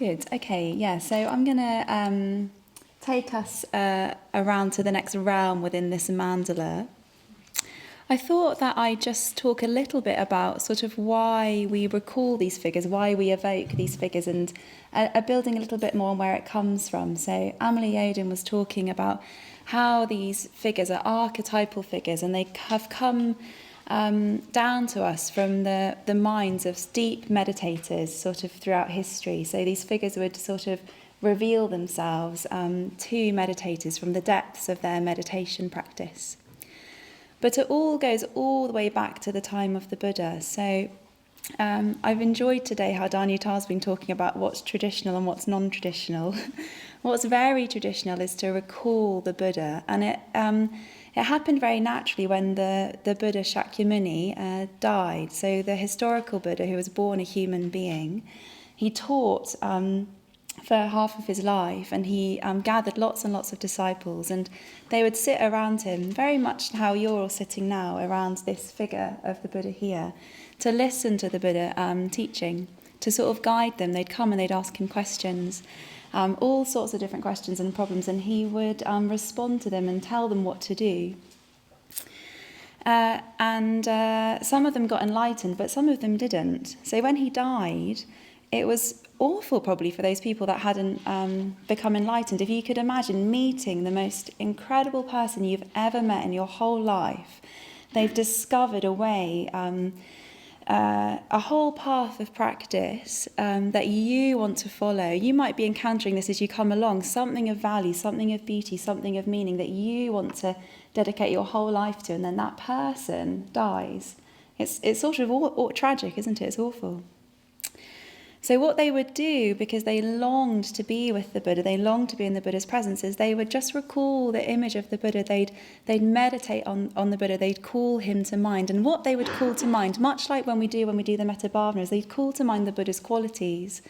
Good. Okay. Yeah. So I'm going to take us around to the next realm within this mandala. I thought that I'd just talk a little bit about sort of why we recall these figures, why we evoke these figures, and building a little bit more on where it comes from. So Amelie Yoden was talking about how these figures are archetypal figures, and they have come down to us from the minds of deep meditators sort of throughout history. So these figures would sort of reveal themselves to meditators from the depths of their meditation practice. But it all goes all the way back to the time of the Buddha. So I've enjoyed today how Danyutar's been talking about what's traditional and what's non-traditional. What's very traditional is to recall the Buddha. And it happened very naturally when the Buddha Shakyamuni died. So the historical Buddha, who was born a human being, he taught for half of his life, and he gathered lots and lots of disciples, and they would sit around him, very much how you're all sitting now around this figure of the Buddha here, to listen to the Buddha teaching, to sort of guide them. They'd come and they'd ask him questions, all sorts of different questions and problems, and he would respond to them and tell them what to do. And some of them got enlightened, but some of them didn't. So when he died, it was awful probably for those people that hadn't become enlightened. If you could imagine meeting the most incredible person you've ever met in your whole life, they've discovered a way, a whole path of practice that you want to follow. You might be encountering this as you come along, something of value, something of beauty, something of meaning that you want to dedicate your whole life to, and then that person dies. It's sort of tragic, isn't it? It's awful. So what they would do, because they longed to be with the Buddha, they longed to be in the Buddha's presence, is they would just recall the image of the Buddha. They'd meditate on the Buddha. They'd call him to mind. And what they would call to mind, much like when we do the metta bhavanas, they'd call to mind the Buddha's qualities.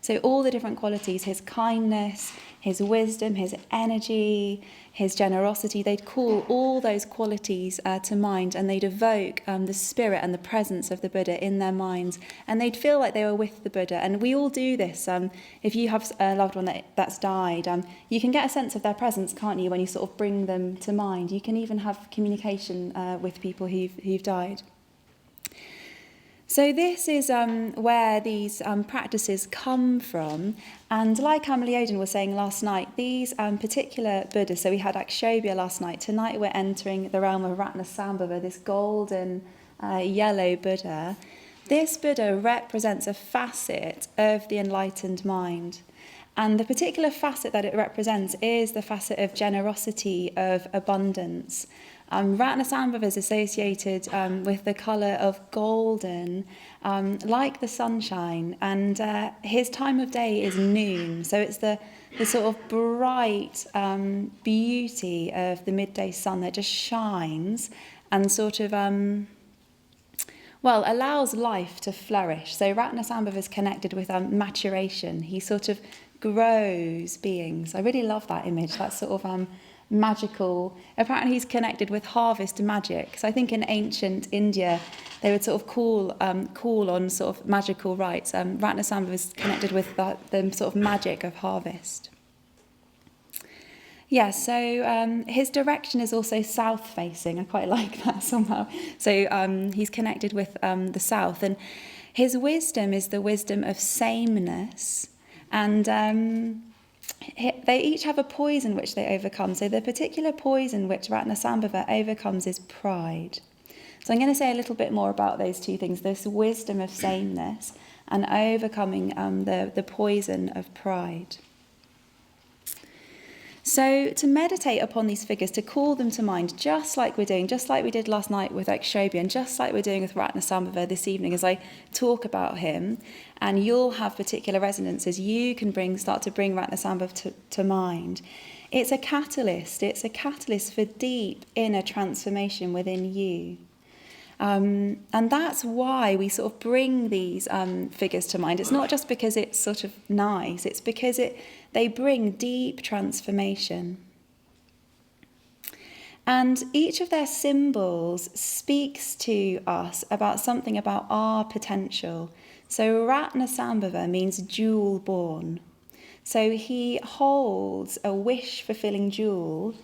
So all the different qualities, his kindness, his wisdom, his energy, his generosity, they'd call all those qualities to mind, and they'd evoke the spirit and the presence of the Buddha in their minds, and they'd feel like they were with the Buddha. And we all do this. If you have a loved one that's died, you can get a sense of their presence, can't you, when you sort of bring them to mind. You can even have communication with people who've died. So this is where these practices come from. And like Amelie Yoden was saying last night, these particular Buddhas, so we had Akshobhya last night, tonight we're entering the realm of Ratnasambhava, this golden yellow Buddha. This Buddha represents a facet of the enlightened mind. And the particular facet that it represents is the facet of generosity, of abundance. Ratnasambhava is associated with the colour of golden, like the sunshine, and his time of day is noon, so it's the sort of bright beauty of the midday sun that just shines and sort of allows life to flourish. So Ratnasambhava is connected with maturation. He sort of grows beings. I really love that image. That's sort of magical. Apparently he's connected with harvest magic. So I think in ancient India they would sort of call on sort of magical rites. Ratnasambhava is connected with the sort of magic of harvest. Yeah, so his direction is also south-facing. I quite like that somehow. So he's connected with the south, and his wisdom is the wisdom of sameness, and they each have a poison which they overcome. So the particular poison which Ratnasambhava overcomes is pride. So I'm going to say a little bit more about those two things, this wisdom of sameness and overcoming the poison of pride. So to meditate upon these figures, to call them to mind, just like we're doing, just like we did last night with Akshobhya, and just like we're doing with Ratnasambhava this evening as I talk about him, and you'll have particular resonances, you can start to bring Ratnasambhava to mind. It's a catalyst for deep inner transformation within you. And that's why we sort of bring these figures to mind. It's not just because it's sort of nice, it's because they bring deep transformation. And each of their symbols speaks to us about something about our potential. So Ratnasambhava means jewel born. So he holds a wish-fulfilling jewel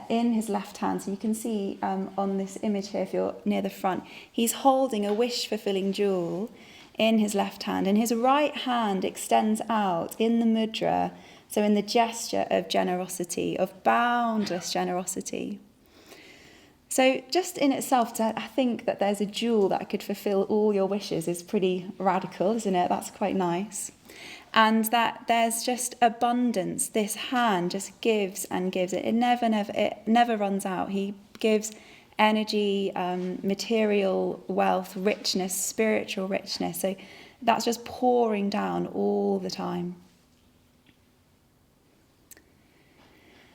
in his left hand. So you can see on this image here, if you're near the front, he's holding a wish-fulfilling jewel in his left hand. And his right hand extends out in the mudra, so in the gesture of generosity, of boundless generosity. So just in itself, to think that there's a jewel that could fulfill all your wishes is pretty radical, isn't it? That's quite nice. And that there's just abundance. This hand just gives and gives. It never runs out. He gives energy, material wealth, richness, spiritual richness. So that's just pouring down all the time.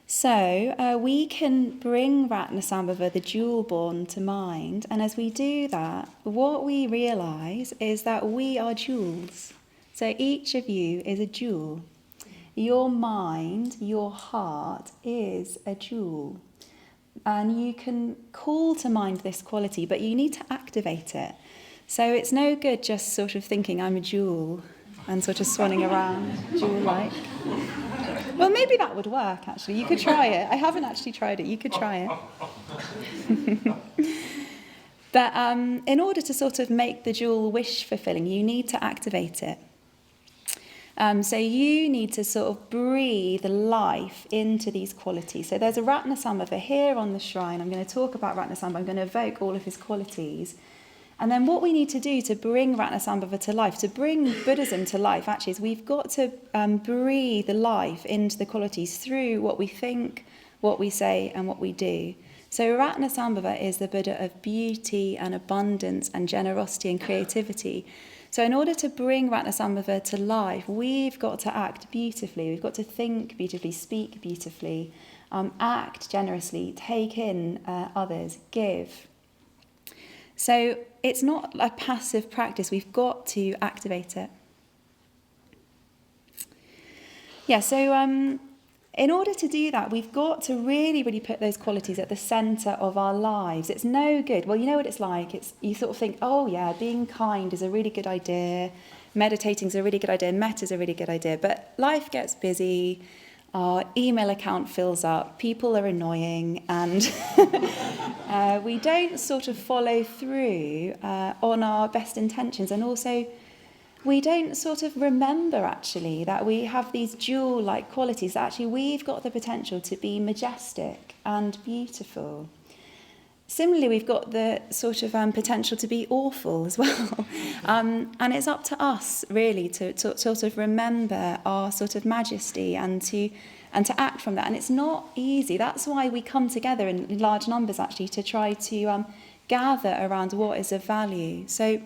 So we can bring Ratnasambhava, the jewel born, to mind. And as we do that, what we realise is that we are jewels. So each of you is a jewel. Your mind, your heart is a jewel. And you can call to mind this quality, but you need to activate it. So it's no good just sort of thinking I'm a jewel and sort of swanning around jewel-like. Well, maybe that would work, actually. You could try it. I haven't actually tried it. You could try it. But in order to sort of make the jewel wish-fulfilling, you need to activate it. So you need to sort of breathe life into these qualities. So there's a Ratnasambhava here on the shrine. I'm going to talk about Ratnasambhava. I'm going to evoke all of his qualities. And then what we need to do to bring Ratnasambhava to life, to bring Buddhism to life, actually, is we've got to breathe life into the qualities through what we think, what we say, and what we do. So Ratnasambhava is the Buddha of beauty and abundance and generosity and creativity. So in order to bring Ratnasambhava to life, we've got to act beautifully. We've got to think beautifully, speak beautifully, act generously, take in others, give. So it's not a passive practice. We've got to activate it. Yeah, so in order to do that, we've got to really, really put those qualities at the centre of our lives. It's no good. Well, you know what it's like. You sort of think, oh, yeah, being kind is a really good idea. Meditating is a really good idea. Metta is a really good idea. But life gets busy. Our email account fills up, people are annoying, and we don't sort of follow through on our best intentions. And also, we don't sort of remember, actually, that we have these jewel-like qualities, that actually we've got the potential to be majestic and beautiful. Similarly, we've got the sort of potential to be awful as well. And it's up to us, really, to sort of remember our sort of majesty and to act from that. And it's not easy. That's why we come together in large numbers, actually, to try to gather around what is of value. So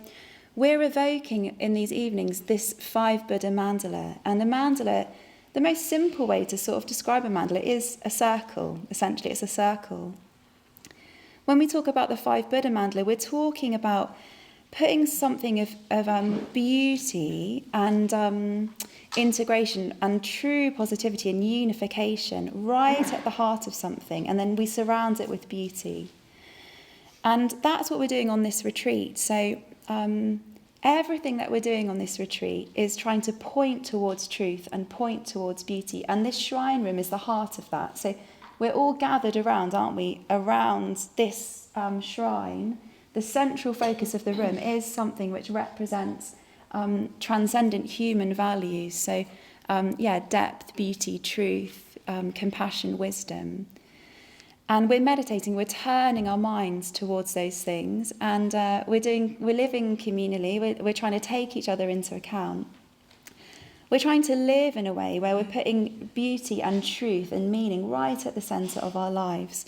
we're evoking in these evenings this 5 Buddha mandala. And the mandala, the most simple way to sort of describe a mandala is a circle. Essentially, it's a circle. When we talk about the 5 Buddha mandala, we're talking about putting something of beauty and integration and true positivity and unification right at the heart of something, and then we surround it with beauty. And that's what we're doing on this retreat. So everything that we're doing on this retreat is trying to point towards truth and point towards beauty. And this shrine room is the heart of that. So we're all gathered around, aren't we, around this shrine. The central focus of the room is something which represents transcendent human values. So, depth, beauty, truth, compassion, wisdom. And we're meditating, we're turning our minds towards those things, and we're living communally, we're trying to take each other into account. We're trying to live in a way where we're putting beauty and truth and meaning right at the centre of our lives.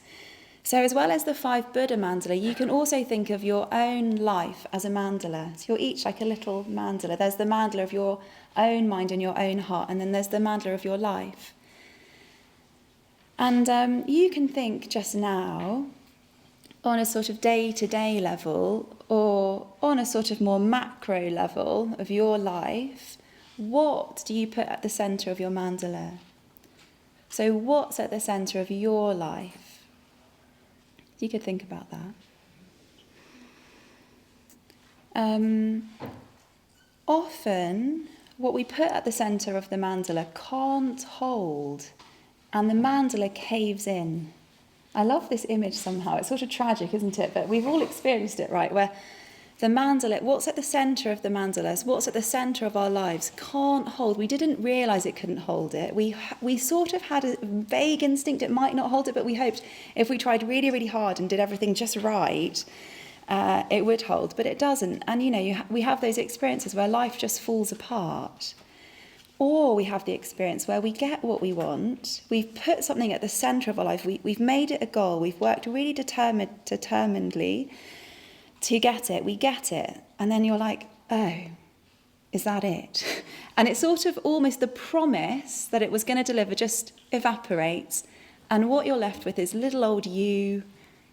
So as well as the 5 Buddha mandala, you can also think of your own life as a mandala. So you're each like a little mandala. There's the mandala of your own mind and your own heart, and then there's the mandala of your life. And you can think just now on a sort of day-to-day level or on a sort of more macro level of your life. What do you put at the centre of your mandala? So what's at the centre of your life? You could think about that. often what we put at the centre of the mandala can't hold, and the mandala caves in. I love this image somehow. It's sort of tragic, isn't it? But we've all experienced it, right? Where the mandala, what's at the centre of the mandalas, what's at the centre of our lives, can't hold. We didn't realise it couldn't hold it. We sort of had a vague instinct it might not hold it, but we hoped if we tried really, really hard and did everything just right, it would hold. But it doesn't. And, we have those experiences where life just falls apart. Or we have the experience where we get what we want, we've put something at the centre of our life, we've made it a goal, we've worked really determinedly to get it, we get it, and then you're like, oh, is that it? And it's sort of almost the promise that it was going to deliver just evaporates, and what you're left with is little old you,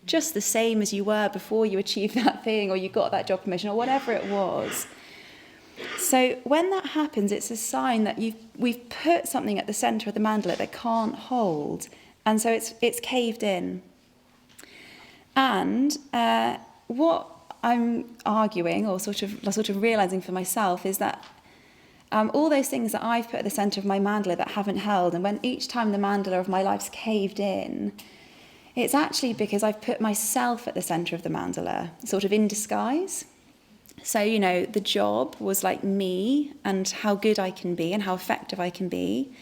just the same as you were before you achieved that thing, or you got that job promotion, or whatever it was. So when that happens, it's a sign that we've put something at the centre of the mandala that can't hold, and so it's caved in. And what I'm arguing, or sort of realising for myself, is that all those things that I've put at the centre of my mandala that haven't held, and when each time the mandala of my life's caved in, it's actually because I've put myself at the centre of the mandala, sort of in disguise. So, the job was like me and how good I can be and how effective I can be.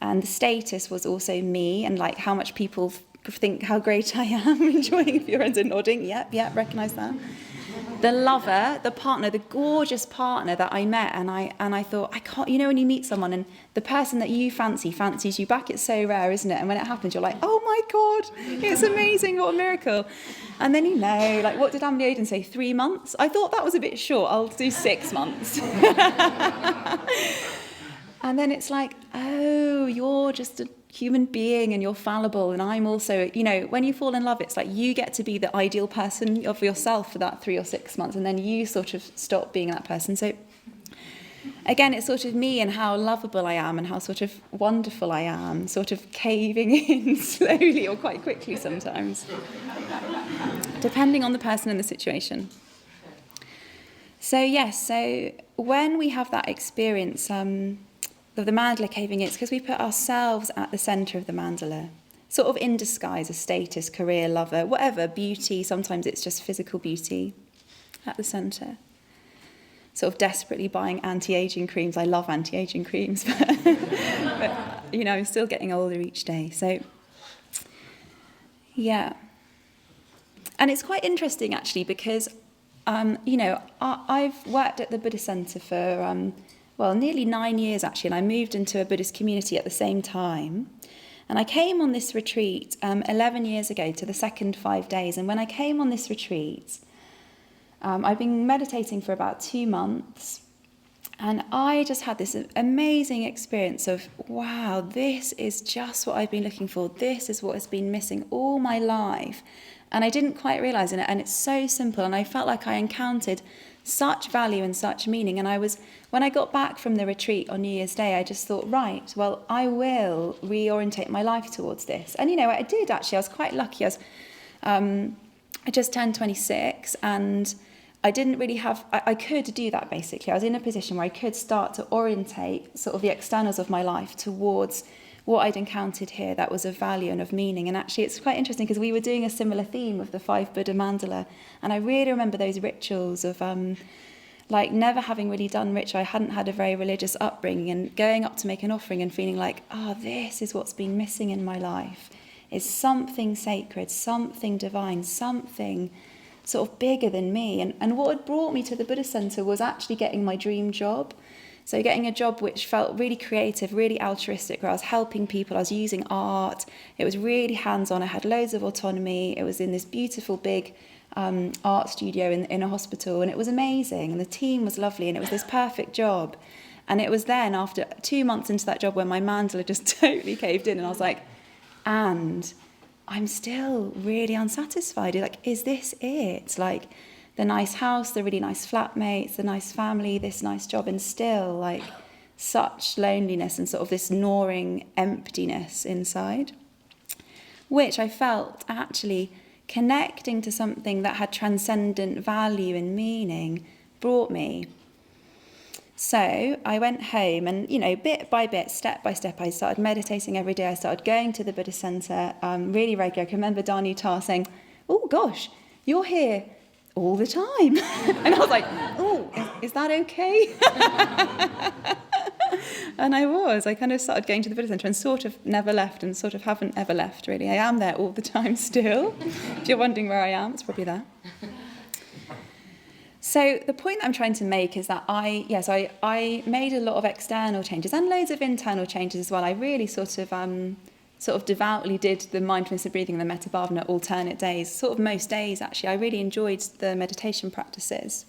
And the status was also me and like how much people think how great I am, enjoying if your friends are nodding. Yep, recognise that. The lover, the partner, the gorgeous partner that I met, and I thought, I can't, when you meet someone and the person that you fancies you back, it's so rare, isn't it? And when it happens, you're like, oh my God, it's amazing, what a miracle. And then like what did Emily Oden say, 3 months? I thought that was a bit short, I'll do 6 months. And then it's like, oh, you're just a human being and you're fallible, and I'm also, when you fall in love, it's like you get to be the ideal person of yourself for that 3 or 6 months, and then you sort of stop being that person. So again, it's sort of me and how lovable I am and how sort of wonderful I am, sort of caving in slowly or quite quickly sometimes, depending on the person and the situation. So yes, so when we have that experience of the mandala caving in, it's because we put ourselves at the centre of the mandala, sort of in disguise, a status, career, lover, whatever, beauty, sometimes it's just physical beauty at the centre. Sort of desperately buying anti-aging creams. I love anti-aging creams, but I'm still getting older each day. So, yeah. And it's quite interesting, actually, because, I've worked at the Buddhist Centre for, nearly 9 years, actually, and I moved into a Buddhist community at the same time. And I came on this retreat 11 years ago to the second 5 days. And when I came on this retreat, I've been meditating for about 2 months, and I just had this amazing experience of, wow, this is just what I've been looking for. This is what has been missing all my life. And I didn't quite realise it, and it's so simple, and I felt like I encountered such value and such meaning. And when I got back from the retreat on New Year's Day, I just thought, right, well, I will reorientate my life towards this. And, I did actually. I was quite lucky. I just turned 26, and I didn't really have, I could do that basically. I was in a position where I could start to orientate sort of the externals of my life towards what I'd encountered here that was of value and of meaning. And actually it's quite interesting because we were doing a similar theme of the 5 Buddha mandala, and I really remember those rituals of never having really done ritual. I hadn't had a very religious upbringing, and going up to make an offering and feeling like, this is what's been missing in my life, is something sacred, something divine, something sort of bigger than me. And what had brought me to the Buddhist Centre was actually getting my dream job. So getting a job which felt really creative, really altruistic, where I was helping people, I was using art. It was really hands-on, I had loads of autonomy. It was in this beautiful big art studio in a hospital, and it was amazing, and the team was lovely, and it was this perfect job. And it was then, after 2 months into that job, when my mandala just totally caved in, and I was like, and I'm still really unsatisfied. Like, is this it? Like, the nice house, the really nice flatmates, the nice family, this nice job, and still, like, such loneliness and sort of this gnawing emptiness inside, which I felt actually connecting to something that had transcendent value and meaning brought me. So I went home and, bit by bit, step by step, I started meditating every day. I started going to the Buddhist centre really regularly. I can remember Dani Tar saying, "Oh gosh, you're here all the time." And I was like, "Oh, is that okay?" And I kind of started going to the Buddhist centre and sort of never left and sort of haven't ever left, really. I am there all the time still. If you're wondering where I am, it's probably there. So the point that I'm trying to make is that I made a lot of external changes and loads of internal changes as well. I really sort of devoutly did the mindfulness of breathing and the metta bhavana alternate days, sort of most days actually. I really enjoyed the meditation practices.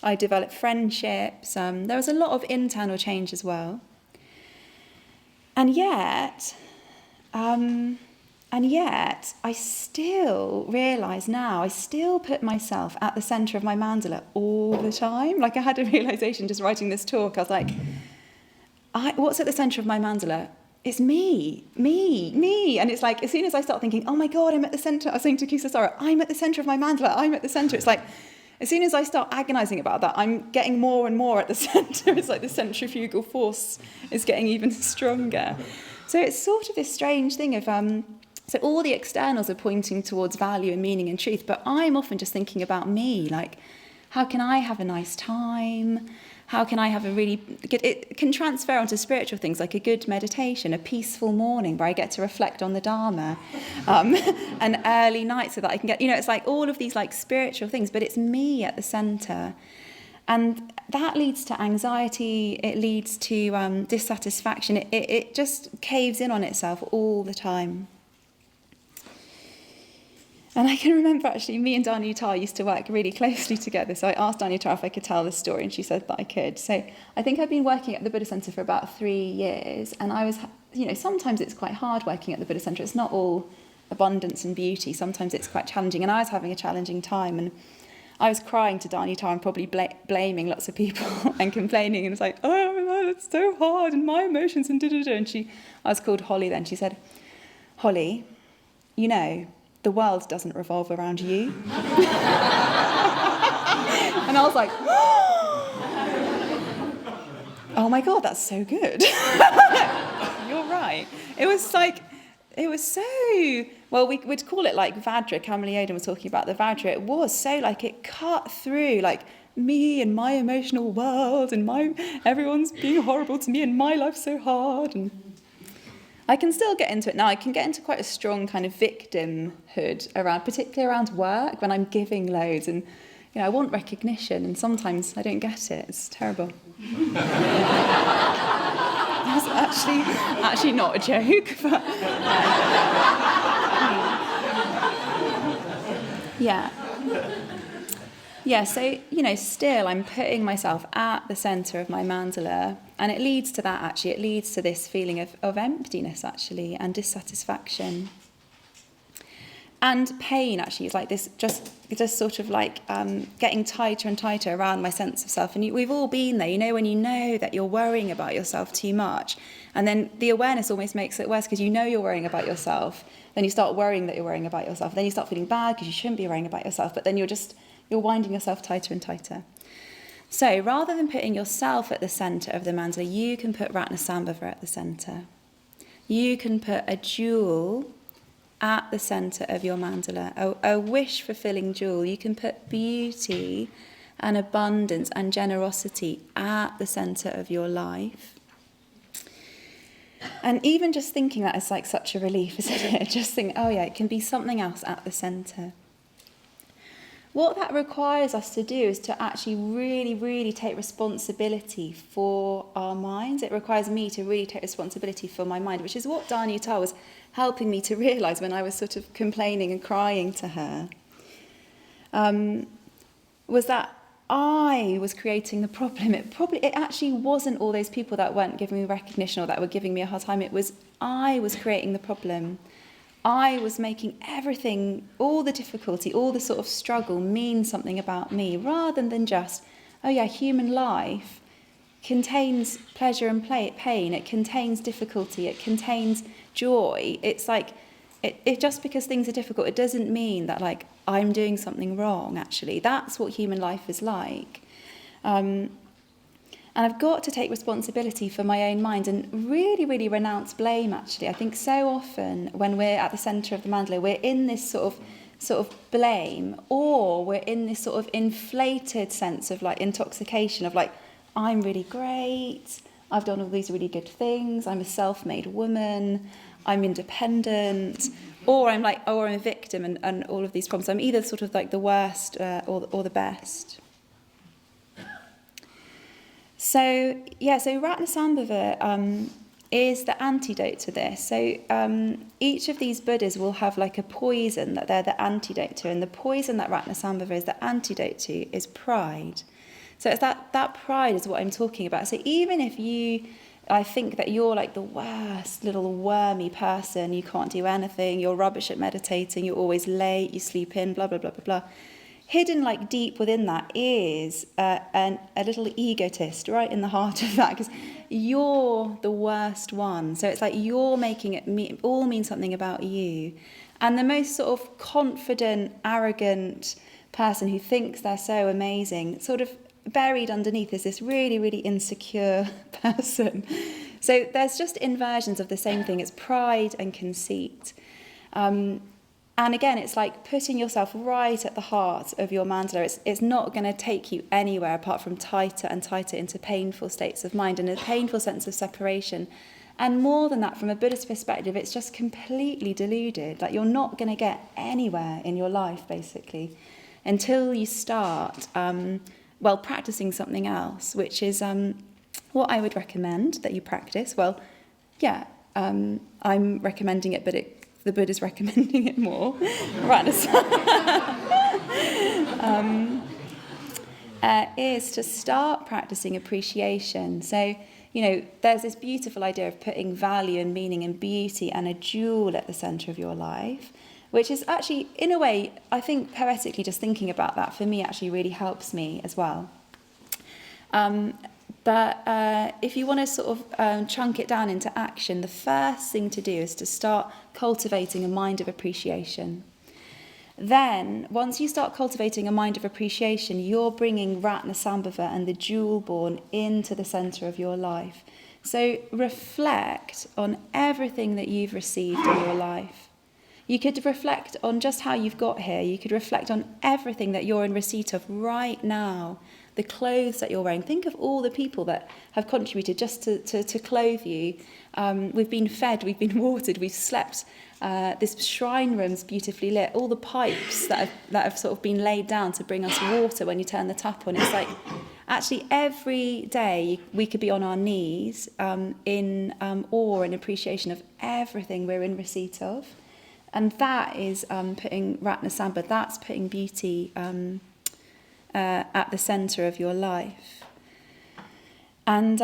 I developed friendships. There was a lot of internal change as well. And yet, I still realise now, I still put myself at the centre of my mandala all the time. Like I had a realisation just writing this talk. I was like, what's at the centre of my mandala? It's me. And it's like, as soon as I start thinking, oh my God, I'm at the centre, I was saying to Kusasara, I'm at the centre of my mandala, I'm at the centre. It's like, as soon as I start agonising about that, I'm getting more and more at the centre. It's like the centrifugal force is getting even stronger. So it's sort of this strange thing of, so all the externals are pointing towards value and meaning and truth, but I'm often just thinking about me, like, how can I have a nice time? How can I have a really good, it can transfer onto spiritual things like a good meditation, a peaceful morning where I get to reflect on the Dharma, an early night so that I can get, it's like all of these like spiritual things, but it's me at the centre. And that leads to anxiety, it leads to dissatisfaction, it just caves in on itself all the time. And I can remember actually me and Dani Tar used to work really closely together. So I asked Dani Tar if I could tell this story and she said that I could. So I think I've been working at the Buddhist Centre for about 3 years. And I was, sometimes it's quite hard working at the Buddhist Centre. It's not all abundance and beauty. Sometimes it's quite challenging. And I was having a challenging time. And I was crying to Dani Tar and probably blaming lots of people and complaining. And it's like, oh, it's so hard and my emotions and da-da-da. And I was called Holly then. She said, Holly, the world doesn't revolve around you. And I was like, oh my God, that's so good. You're right. It was so, well, we would call it like Vajra. Kamala Yoden was talking about the Vajra. It was so like it cut through like me and my emotional world and everyone's being horrible to me and my life's so hard. And I can still get into it now. I can get into quite a strong kind of victimhood particularly around work when I'm giving loads and, I want recognition and sometimes I don't get it. It's terrible. That's actually not a joke, but yeah. Yeah, so, still I'm putting myself at the centre of my mandala, and it leads to that, actually. It leads to this feeling of emptiness, actually, and dissatisfaction. And pain, actually, is like this, just sort of like getting tighter and tighter around my sense of self. And we've all been there, when you know that you're worrying about yourself too much, and then the awareness almost makes it worse because you're worrying about yourself. Then you start worrying that you're worrying about yourself. Then you start feeling bad because you shouldn't be worrying about yourself, but then you're winding yourself tighter and tighter. So rather than putting yourself at the centre of the mandala, you can put Ratnasambhava at the centre. You can put a jewel at the centre of your mandala, a wish-fulfilling jewel. You can put beauty and abundance and generosity at the centre of your life. And even just thinking that is like such a relief, isn't it? Just think, oh yeah, it can be something else at the centre. What that requires us to do is to actually really, really take responsibility for our minds. It requires me to really take responsibility for my mind, which is what Dani Tar was helping me to realise when I was sort of complaining and crying to her, was that I was creating the problem. It actually wasn't all those people that weren't giving me recognition or that were giving me a hard time. It was I was creating the problem. I was making everything, all the difficulty, all the sort of struggle mean something about me, rather than just, oh yeah, human life contains pleasure and pain, it contains difficulty, it contains joy. It's like, it just because things are difficult, it doesn't mean that like I'm doing something wrong, actually. That's what human life is like. And And I've got to take responsibility for my own mind and really, really renounce blame, actually. I think so often when we're at the centre of the mandala, we're in this sort of blame, or we're in this sort of inflated sense of like intoxication of like, I'm really great, I've done all these really good things, I'm a self-made woman, I'm independent, or I'm a victim and all of these problems. I'm either sort of like the worst or the best. So Ratnasambhava is the antidote to this. So each of these Buddhas will have like a poison that they're the antidote to, and the poison that Ratnasambhava is the antidote to is pride. So it's that pride is what I'm talking about. So even if I think that you're like the worst little wormy person, you can't do anything, you're rubbish at meditating, you're always late, you sleep in, blah, blah, blah, blah, blah. Hidden like deep within that is a little egotist right in the heart of that, because you're the worst one. So it's like you're making it all mean something about you. And the most sort of confident, arrogant person who thinks they're so amazing, sort of buried underneath is this really, really insecure person. So there's just inversions of the same thing. It's pride and conceit. And again, it's like putting yourself right at the heart of your mandala. It's not going to take you anywhere apart from tighter and tighter into painful states of mind and a painful sense of separation. And more than that, from a Buddhist perspective, it's just completely deluded. Like you're not going to get anywhere in your life, basically, until you start, practicing something else, which is what I would recommend that you practice. I'm recommending it, but the Buddha's recommending it more. Is to start practicing appreciation. So, there's this beautiful idea of putting value and meaning and beauty and a jewel at the centre of your life, which is actually, in a way, I think poetically just thinking about that for me actually really helps me as well. But if you want to sort of chunk it down into action, the first thing to do is to start cultivating a mind of appreciation. Then, once you start cultivating a mind of appreciation, you're bringing Ratnasambhava and the jewel born into the centre of your life. So reflect on everything that you've received in your life. You could reflect on just how you've got here. You could reflect on everything that you're in receipt of right now. The clothes that you're wearing. Think of all the people that have contributed just to clothe you. We've been fed, we've been watered, we've slept. This shrine room's beautifully lit. All the pipes that have sort of been laid down to bring us water when you turn the tap on. It's like, actually every day we could be on our knees in awe and appreciation of everything we're in receipt of. And that is putting Ratnasambhava, that's putting beauty at the centre of your life. And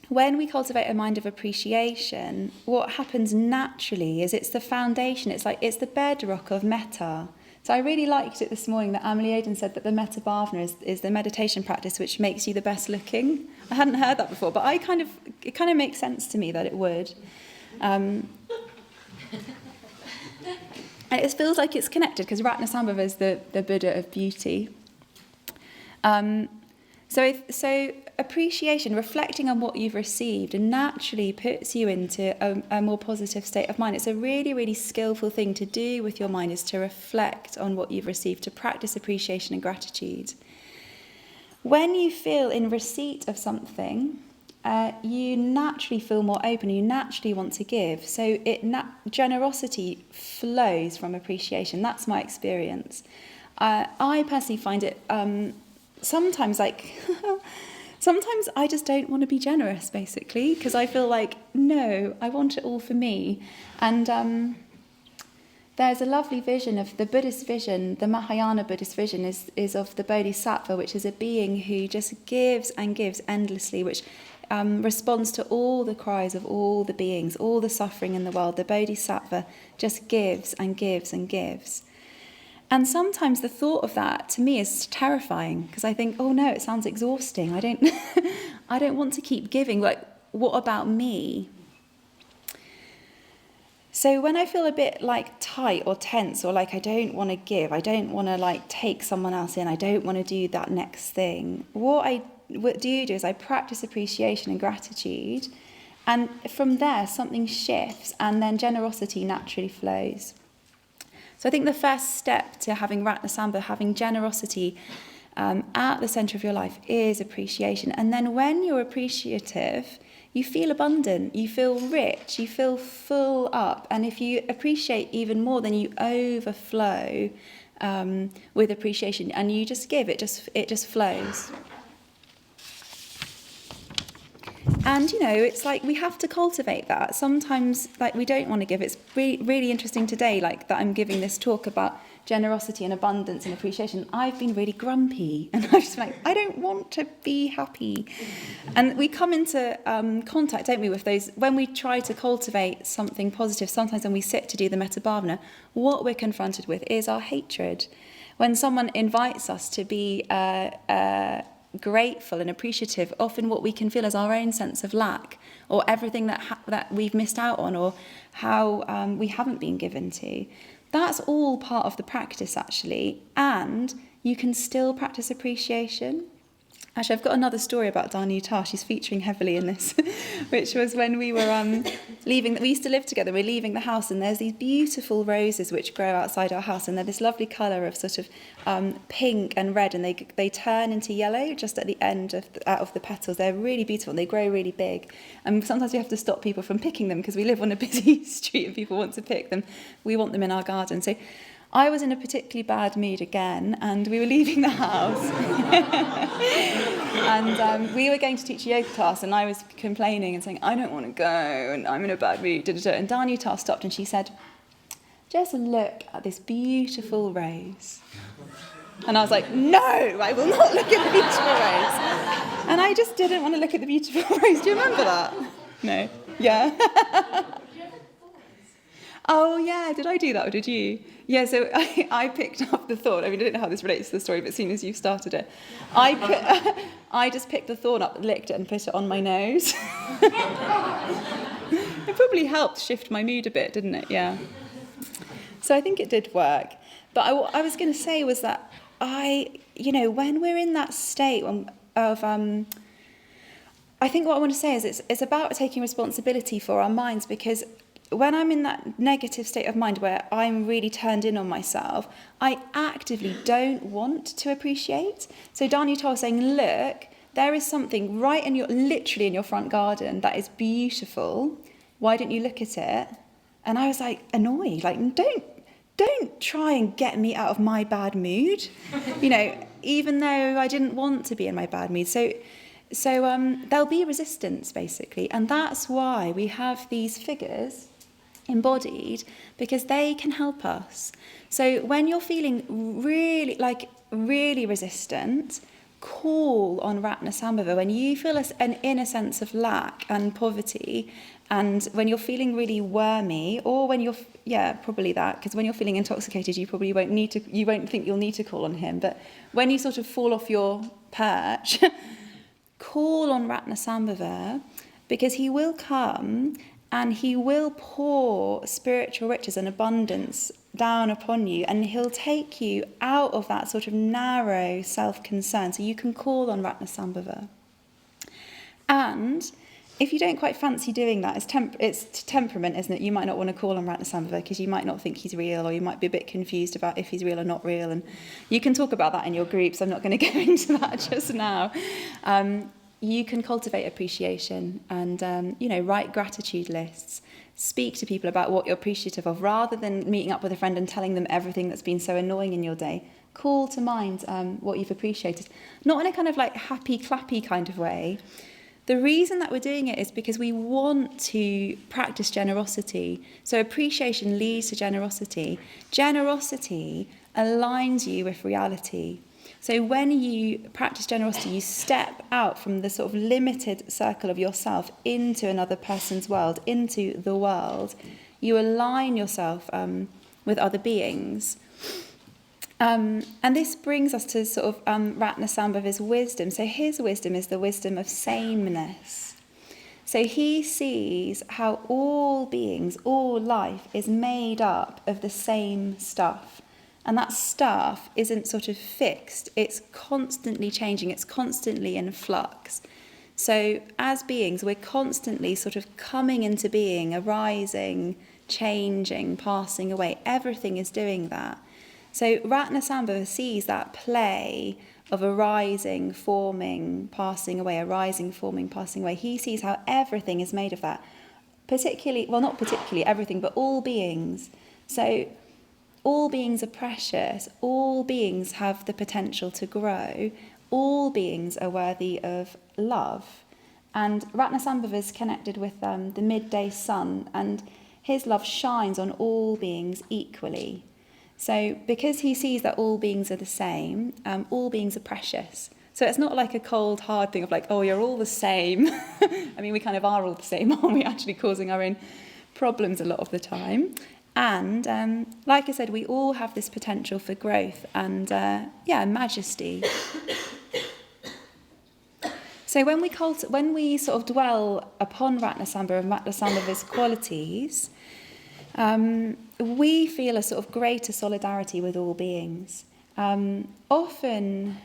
when we cultivate a mind of appreciation, what happens naturally is it's the foundation, it's the bedrock of metta. So I really liked it this morning that Amelie Oden said that the metta bhavana is the meditation practice which makes you the best looking. I hadn't heard that before, but it kind of makes sense to me that it would. And it feels like it's connected because Ratnasambhava is the Buddha of beauty. So appreciation, reflecting on what you've received, and naturally puts you into a more positive state of mind. It's a really, really skillful thing to do with your mind, is to reflect on what you've received, to practice appreciation and gratitude. When you feel in receipt of something, you naturally feel more open, you naturally want to give. So generosity flows from appreciation. That's my experience. I personally find it sometimes sometimes I just don't want to be generous, basically, because I feel like, no, I want it all for me. And there's a lovely vision of the Buddhist vision, the Mahayana Buddhist vision is of the Bodhisattva, which is a being who just gives and gives endlessly, which responds to all the cries of all the beings, all the suffering in the world. The Bodhisattva just gives and gives and gives. And sometimes the thought of that to me is terrifying, because I think, oh no, it sounds exhausting. I don't want to keep giving. Like, what about me? So when I feel a bit like tight or tense, or like I don't want to give, I don't want to like take someone else in, I don't want to do that next thing, what do is I practice appreciation and gratitude, and from there something shifts, and then generosity naturally flows. So I think the first step to having Ratnasambhava, having generosity at the centre of your life, is appreciation. And then when you're appreciative, you feel abundant, you feel rich, you feel full up. And if you appreciate even more, then you overflow with appreciation, and you just give, it just flows. And, it's like we have to cultivate that. Sometimes, we don't want to give. It's really interesting today, that I'm giving this talk about generosity and abundance and appreciation. I've been really grumpy, and I'm just I don't want to be happy. And we come into contact, don't we, with those, when we try to cultivate something positive. Sometimes when we sit to do the metta bhavana, what we're confronted with is our hatred. When someone invites us to be grateful and appreciative, often what we can feel is our own sense of lack, or everything that we've missed out on, or how we haven't been given to. That's all part of the practice, actually, and you can still practice appreciation. Actually, I've got another story about Danuta. She's featuring heavily in this, which was when we were leaving. We used to live together. We're leaving the house, and there's these beautiful roses which grow outside our house, and they're this lovely colour of sort of pink and red, and they turn into yellow just at the end of the petals. They're really beautiful, and they grow really big. And sometimes we have to stop people from picking them because we live on a busy street and people want to pick them. We want them in our garden. So I was in a particularly bad mood again, and we were leaving the house. And we were going to teach a yoga class, and I was complaining and saying, I don't want to go, and I'm in a bad mood. And Danuta stopped, and she said, just look at this beautiful rose. And I was like, no, I will not look at the beautiful rose. And I just didn't want to look at the beautiful rose. Do you remember that? No? Yeah? Oh, yeah, did I do that, or did you? Yeah, so I picked up the thorn. I mean, I don't know how this relates to the story, but as soon as you started it, I just picked the thorn up, licked it, and put it on my nose. It probably helped shift my mood a bit, didn't it? Yeah. So I think it did work. But what I was going to say was that when we're in that state of I think what I want to say is it's about taking responsibility for our minds, because when I'm in that negative state of mind where I'm really turned in on myself, I actively don't want to appreciate. So Danuta was saying, look, there is something literally in your front garden that is beautiful. Why don't you look at it? And I was annoyed, don't try and get me out of my bad mood, even though I didn't want to be in my bad mood. So there'll be resistance, basically. And that's why we have these figures embodied, because they can help us. So when you're feeling really resistant, call on Ratnasambhava. When you feel an inner sense of lack and poverty, and when you're feeling really wormy, or when you're probably that, because when you're feeling intoxicated, you probably won't think you'll need to call on him. But when you sort of fall off your perch, call on Ratnasambhava, because he will come and he will pour spiritual riches and abundance down upon you, and he'll take you out of that sort of narrow self-concern. So you can call on Ratnasambhava. And if you don't quite fancy doing that, it's temperament, isn't it? You might not want to call on Ratnasambhava because you might not think he's real, or you might be a bit confused about if he's real or not real. And you can talk about that in your groups. I'm not going to go into that just now. You can cultivate appreciation and, write gratitude lists. Speak to people about what you're appreciative of, rather than meeting up with a friend and telling them everything that's been so annoying in your day. Call to mind what you've appreciated. Not in a kind of happy, clappy kind of way. The reason that we're doing it is because we want to practice generosity. So appreciation leads to generosity. Generosity aligns you with reality. So when you practice generosity, you step out from the sort of limited circle of yourself into another person's world, into the world. You align yourself with other beings. And this brings us to sort of Ratnasambhava's wisdom. So his wisdom is the wisdom of sameness. So he sees how all beings, all life is made up of the same stuff. And that stuff isn't sort of fixed. It's constantly changing. It's constantly in flux. So as beings, we're constantly sort of coming into being, arising, changing, passing away. Everything is doing that. So Ratnasambhava sees that play of arising, forming, passing away, arising, forming, passing away. He sees how everything is made of that. Particularly, well, not particularly everything, but all beings. So all beings are precious. All beings have the potential to grow. All beings are worthy of love. And Ratnasambhava is connected with the midday sun, and his love shines on all beings equally. So because he sees that all beings are the same, all beings are precious. So it's not like a cold, hard thing of like, oh, you're all the same. I mean, we kind of are all the same, aren't we? Actually causing our own problems a lot of the time. And like I said, we all have this potential for growth and, majesty. So when we sort of dwell upon Ratnasambhava and Ratnasambhava's qualities, we feel a sort of greater solidarity with all beings. Often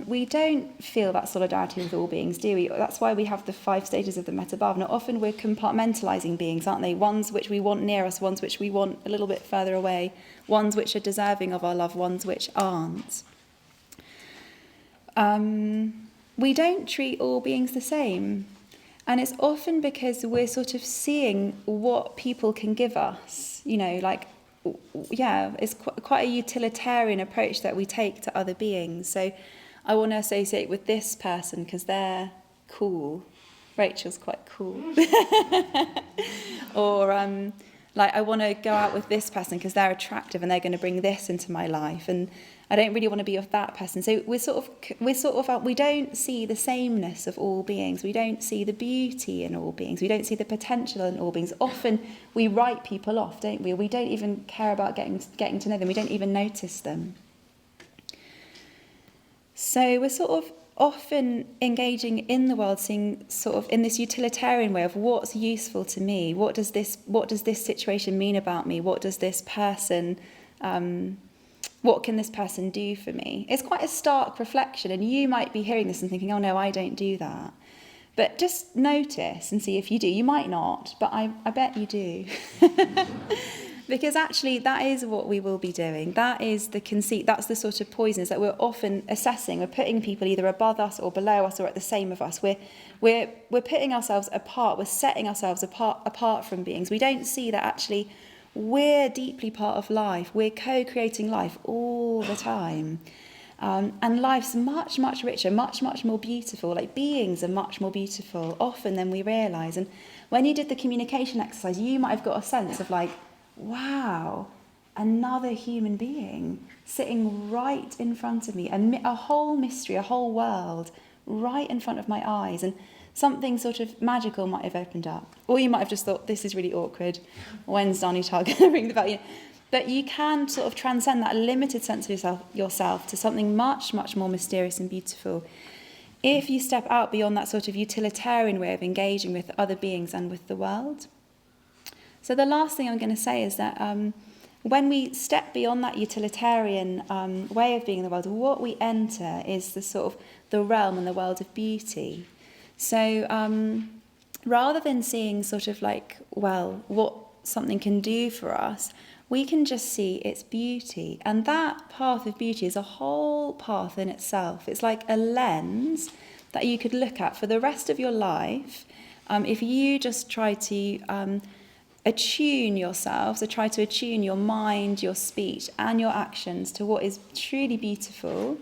we don't feel that solidarity with all beings, do we? That's why we have the 5 stages of the Metta-bhavana. Often we're compartmentalising beings, aren't they? Ones which we want near us, ones which we want a little bit further away, ones which are deserving of our love, ones which aren't. We don't treat all beings the same. And it's often because we're sort of seeing what people can give us, it's quite a utilitarian approach that we take to other beings. So I want to associate with this person because they're cool. Rachel's quite cool. Or I want to go out with this person because they're attractive and they're going to bring this into my life. And I don't really want to be with that person. So we don't see the sameness of all beings. We don't see the beauty in all beings. We don't see the potential in all beings. Often we write people off, don't we? We don't even care about getting to know them. We don't even notice them. So we're sort of often engaging in the world, seeing sort of in this utilitarian way of what's useful to me. What does this situation mean about me? What does this person what can this person do for me? It's quite a stark reflection, and you might be hearing this and thinking, oh no, I don't do that. But just notice and see if you do. You might not, but I bet you do. Because actually that is what we will be doing. That is the conceit, that's the sort of poison, is that we're often assessing, we're putting people either above us or below us or at the same of us. We're putting ourselves apart, we're setting ourselves apart from beings. We don't see that actually we're deeply part of life. We're co-creating life all the time. And life's much, much richer, much, much more beautiful. Like beings are much more beautiful often than we realise. And when you did the communication exercise, you might have got a sense of like, wow, another human being sitting right in front of me, a whole mystery, a whole world right in front of my eyes. And something sort of magical might have opened up. Or you might have just thought, this is really awkward. When's Dani Tar going to ring the bell? But you can sort of transcend that limited sense of yourself to something much, much more mysterious and beautiful if you step out beyond that sort of utilitarian way of engaging with other beings and with the world. So the last thing I'm going to say is that when we step beyond that utilitarian way of being in the world, what we enter is the sort of the realm and the world of beauty. So rather than seeing sort of like, well, what something can do for us, we can just see its beauty. And that path of beauty is a whole path in itself. It's like a lens that you could look at for the rest of your life. If you just try to attune yourself, so try to attune your mind, your speech and your actions to what is truly beautiful,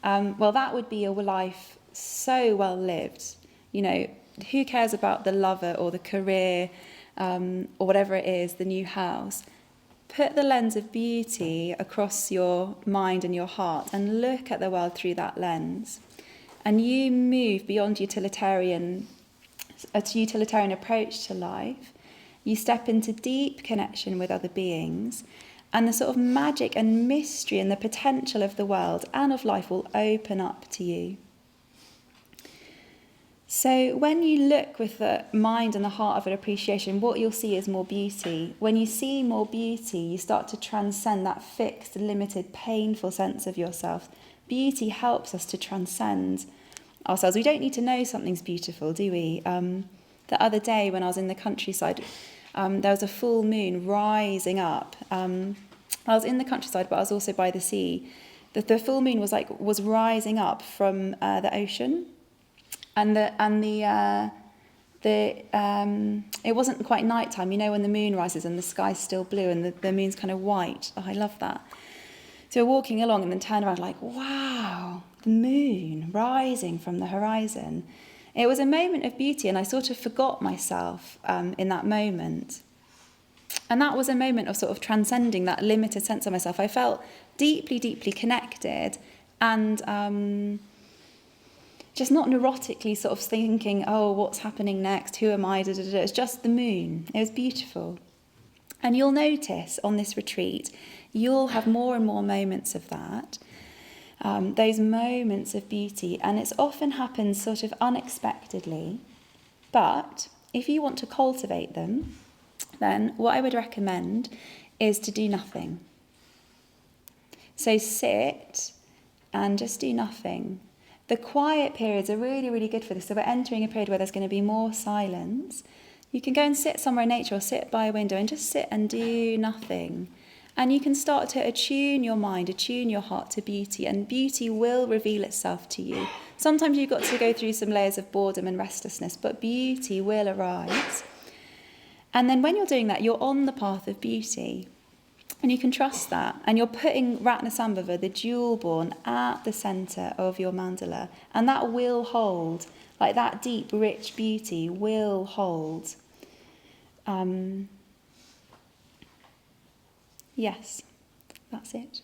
well, that would be a life so well lived. Who cares about the lover or the career or whatever it is, the new house? Put the lens of beauty across your mind and your heart and look at the world through that lens. And you move beyond a utilitarian approach to life. You step into deep connection with other beings, and the sort of magic and mystery and the potential of the world and of life will open up to you. So when you look with the mind and the heart of an appreciation, what you'll see is more beauty. When you see more beauty, you start to transcend that fixed, limited, painful sense of yourself. Beauty helps us to transcend ourselves. We don't need to know something's beautiful, do we? The other day when I was in the countryside, there was a full moon rising up. I was in the countryside, but I was also by the sea. The full moon was rising up from the ocean. And it wasn't quite nighttime, you know, when the moon rises and the sky's still blue and the moon's kind of white. Oh, I love that. So we're walking along and then turned around like, wow, the moon rising from the horizon. It was a moment of beauty, and I sort of forgot myself in that moment. And that was a moment of sort of transcending that limited sense of myself. I felt deeply, deeply connected, and just not neurotically sort of thinking, oh, what's happening next? Who am I? Da, da, da. It's just the moon. It was beautiful. And you'll notice on this retreat, you'll have more and more moments of that, those moments of beauty. And it often happens sort of unexpectedly. But if you want to cultivate them, then what I would recommend is to do nothing. So sit and just do nothing. The quiet periods are really, really good for this. So we're entering a period where there's going to be more silence. You can go and sit somewhere in nature or sit by a window and just sit and do nothing. And you can start to attune your mind, attune your heart to beauty, and beauty will reveal itself to you. Sometimes you've got to go through some layers of boredom and restlessness, but beauty will arise. And then when you're doing that, you're on the path of beauty. And you can trust that. And you're putting Ratnasambhava, the jewel born, at the centre of your mandala. And that will hold, like that deep, rich beauty will hold. Yes, that's it.